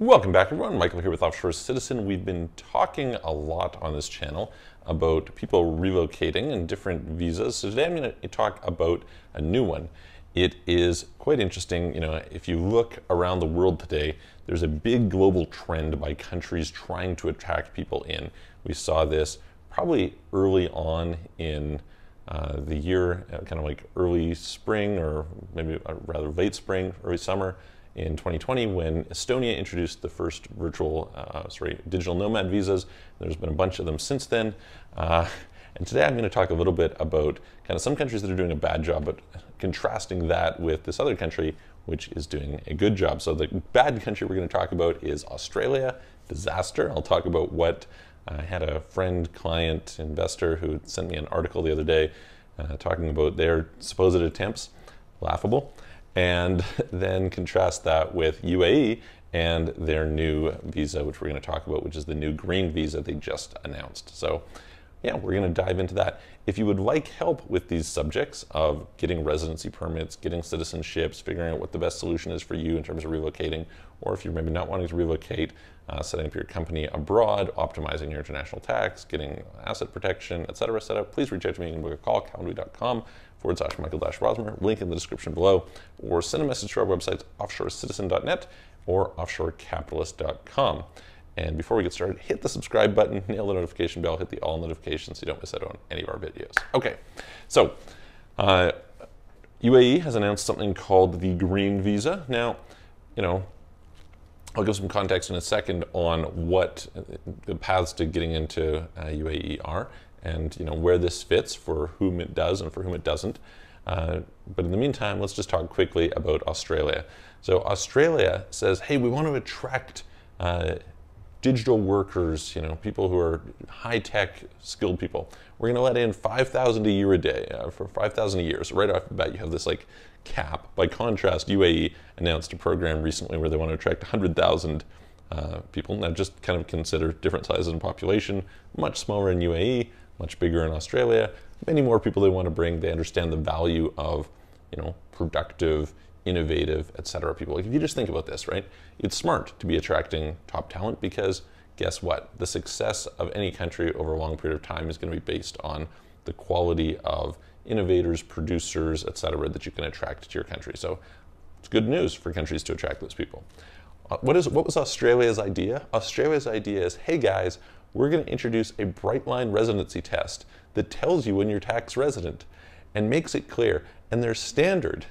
Welcome back, everyone. Michael here with Offshore Citizen. We've been talking a lot on this channel about people relocating and different visas. So today I'm going to talk about a new one. It is quite interesting. You know, if you look around the world today, there's a big global trend by countries trying to attract people in. We saw this probably early on in the year, kind of like early spring, or maybe rather late spring, early summer in 2020, when Estonia introduced the first digital nomad visas. There's been a bunch of them since then. And today I'm going to talk a little bit about kind of some countries that are doing a bad job, but contrasting that with this other country, which is doing a good job. So the bad country we're going to talk about is Australia. Disaster. I'll talk about what I had a friend, client, investor who sent me an article the other day talking about their supposed attempts. Laughable. And then contrast that with UAE and their new visa, which we're going to talk about, which is the new green visa they just announced. So yeah, we're going to dive into that. If you would like help with these subjects of getting residency permits, getting citizenships, figuring out what the best solution is for you in terms of relocating, or if you're maybe not wanting to relocate, setting up your company abroad, optimizing your international tax, getting asset protection, etc., please reach out to me. You can book a call, calendly.com/Michael-Rosmer, link in the description below, or send a message to our websites, offshorecitizen.net or offshorecapitalist.com. And before we get started, hit the subscribe button, nail the notification bell, hit the all notifications so you don't miss out on any of our videos. Okay, so UAE has announced something called the green visa. Now, you know, I'll give some context in a second on what the paths to getting into UAE are, and you know where this fits for whom it does and for whom it doesn't. But in the meantime, let's just talk quickly about Australia. So Australia says, hey, we want to attract digital workers, you know, people who are high-tech skilled people. We're going to let in 5,000 a year a day for 5,000 a year. So right off the bat, you have this like cap. By contrast, UAE announced a program recently where they want to attract 100,000 people. Now, just kind of consider different sizes in population. Much smaller in UAE, much bigger in Australia. Many more people they want to bring. They understand the value of, you know, productive, innovative, etc. people. Like if you just think about this, right? It's smart to be attracting top talent because guess what? The success of any country over a long period of time is going to be based on the quality of innovators, producers, etc. that you can attract to your country. So it's good news for countries to attract those people. What was Australia's idea? Australia's idea is, hey guys, we're going to introduce a bright line residency test that tells you when you're tax resident and makes it clear. And their standard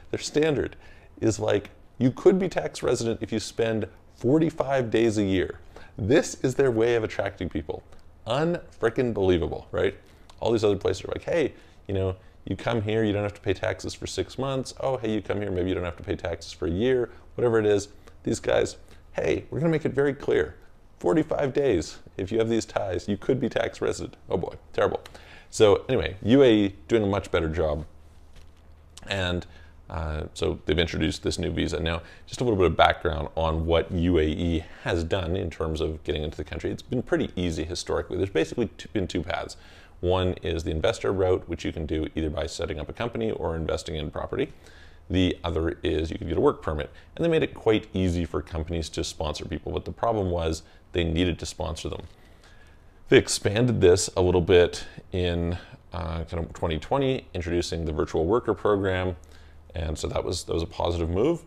is like, you could be tax resident if you spend 45 days a year. This is their way of attracting people. Unfrickin' believable, right? All these other places are like, hey, you know, you come here, you don't have to pay taxes for 6 months. Oh, hey, you come here, maybe you don't have to pay taxes for a year, whatever it is. These guys, hey, we're gonna make it very clear. 45 days, if you have these ties, you could be tax resident. Oh boy, terrible. So anyway, UAE doing a much better job. And so they've introduced this new visa. Now, just a little bit of background on what UAE has done in terms of getting into the country. It's been pretty easy historically. There's basically been two paths. One is the investor route, which you can do either by setting up a company or investing in property. The other is you can get a work permit. And they made it quite easy for companies to sponsor people. But the problem was they needed to sponsor them. They expanded this a little bit in kind of 2020, introducing the virtual worker program. And so that was a positive move.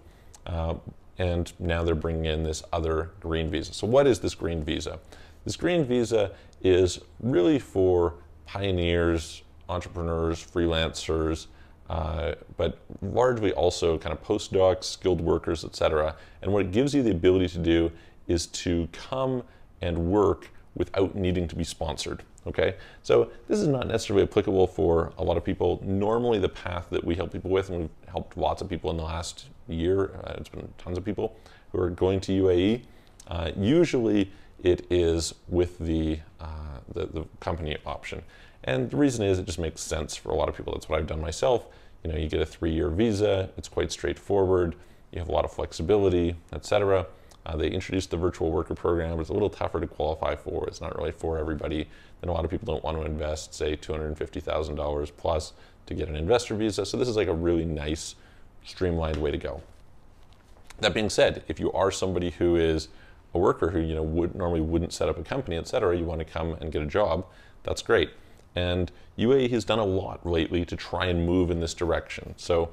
And now they're bringing in this other green visa. So what is this green visa? This green visa is really for pioneers, entrepreneurs, freelancers, but largely also kind of postdocs, skilled workers, etc. And what it gives you the ability to do is to come and work without needing to be sponsored. Okay, so this is not necessarily applicable for a lot of people. Normally the path that we help people with, and we've helped lots of people in the last year, it's been tons of people who are going to UAE, usually it is with the company option. And the reason is it just makes sense for a lot of people. That's what I've done myself. You know, you get a 3-year visa, it's quite straightforward, you have a lot of flexibility, etc. They introduced the virtual worker program. It's a little tougher to qualify for. It's not really for everybody. And a lot of people don't want to invest, say, $250,000 plus to get an investor visa. So this is like a really nice, streamlined way to go. That being said, if you are somebody who is a worker who normally wouldn't set up a company, etc., you want to come and get a job, that's great. And UAE has done a lot lately to try and move in this direction. So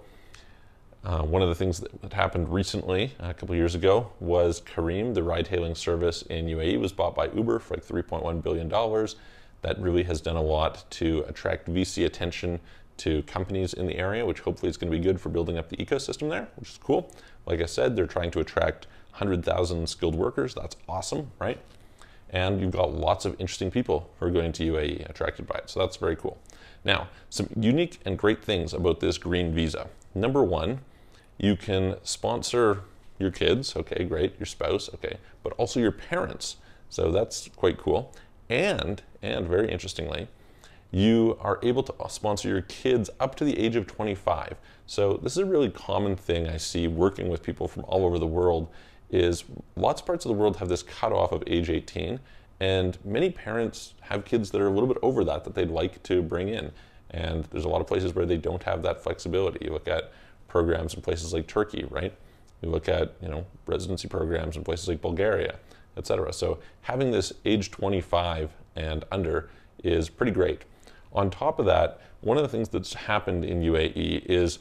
one of the things that happened recently, a couple of years ago, was Careem, the ride-hailing service in UAE, was bought by Uber for like $3.1 billion. That really has done a lot to attract VC attention to companies in the area, which hopefully is going to be good for building up the ecosystem there, which is cool. Like I said, they're trying to attract 100,000 skilled workers. That's awesome, right? And you've got lots of interesting people who are going to UAE attracted by it. So that's very cool. Now, some unique and great things about this green visa. Number one, you can sponsor your kids, okay, great, your spouse, okay, but also your parents. So that's quite cool. And very interestingly, you are able to sponsor your kids up to the age of 25. So this is a really common thing I see working with people from all over the world, is lots of parts of the world have this cutoff of age 18, and many parents have kids that are a little bit over that they'd like to bring in. And there's a lot of places where they don't have that flexibility. You look at programs in places like Turkey, right? You look at, residency programs in places like Bulgaria, etc. So having this age 25 and under is pretty great. On top of that, one of the things that's happened in UAE is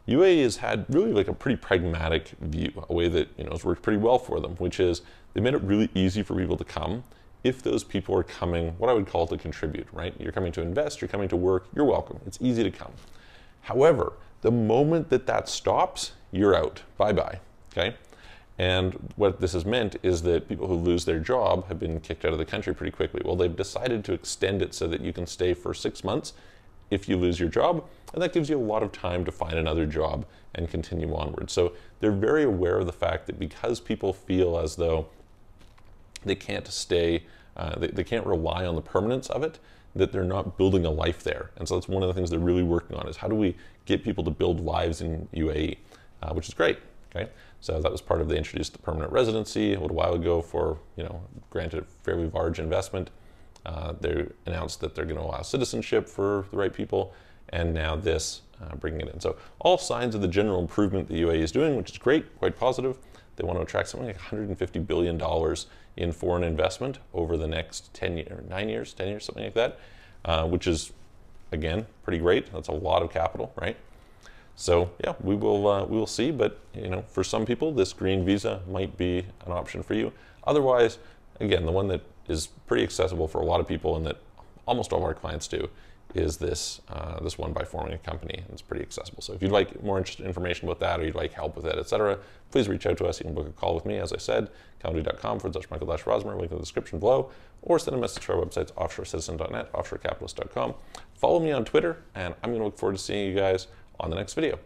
UAE has had really like a pretty pragmatic view, a way that has worked pretty well for them, which is they made it really easy for people to come if those people are coming, what I would call to contribute, right? You're coming to invest, you're coming to work, you're welcome. It's easy to come. However, the moment that stops, you're out. Bye-bye, okay? And what this has meant is that people who lose their job have been kicked out of the country pretty quickly. Well, they've decided to extend it so that you can stay for 6 months if you lose your job, and that gives you a lot of time to find another job and continue onward. So they're very aware of the fact that because people feel as though they can't stay, they can't rely on the permanence of it, that they're not building a life there. And so that's one of the things they're really working on, is how do we get people to build lives in UAE, which is great, okay? So that was part of, they introduced the permanent residency a little while ago for, granted a fairly large investment. They announced that they're going to allow citizenship for the right people, and now this, bringing it in. So all signs of the general improvement the UAE is doing, which is great, quite positive. They want to attract something like $150 billion in foreign investment over the next 10 years, something like that, which is, again, pretty great. That's a lot of capital, right? So yeah, we will see, but for some people, this green visa might be an option for you. Otherwise, again, the one that is pretty accessible for a lot of people and that almost all of our clients do is this one by forming a company, and it's pretty accessible. So if you'd like more information about that, or you'd like help with it, etc., please reach out to us. You can book a call with me, as I said, calendly.com/Michael-Rosmer, link in the description below, or send a message to our websites, offshorecitizen.net, offshorecapitalist.com. Follow me on Twitter, and I'm going to look forward to seeing you guys on the next video.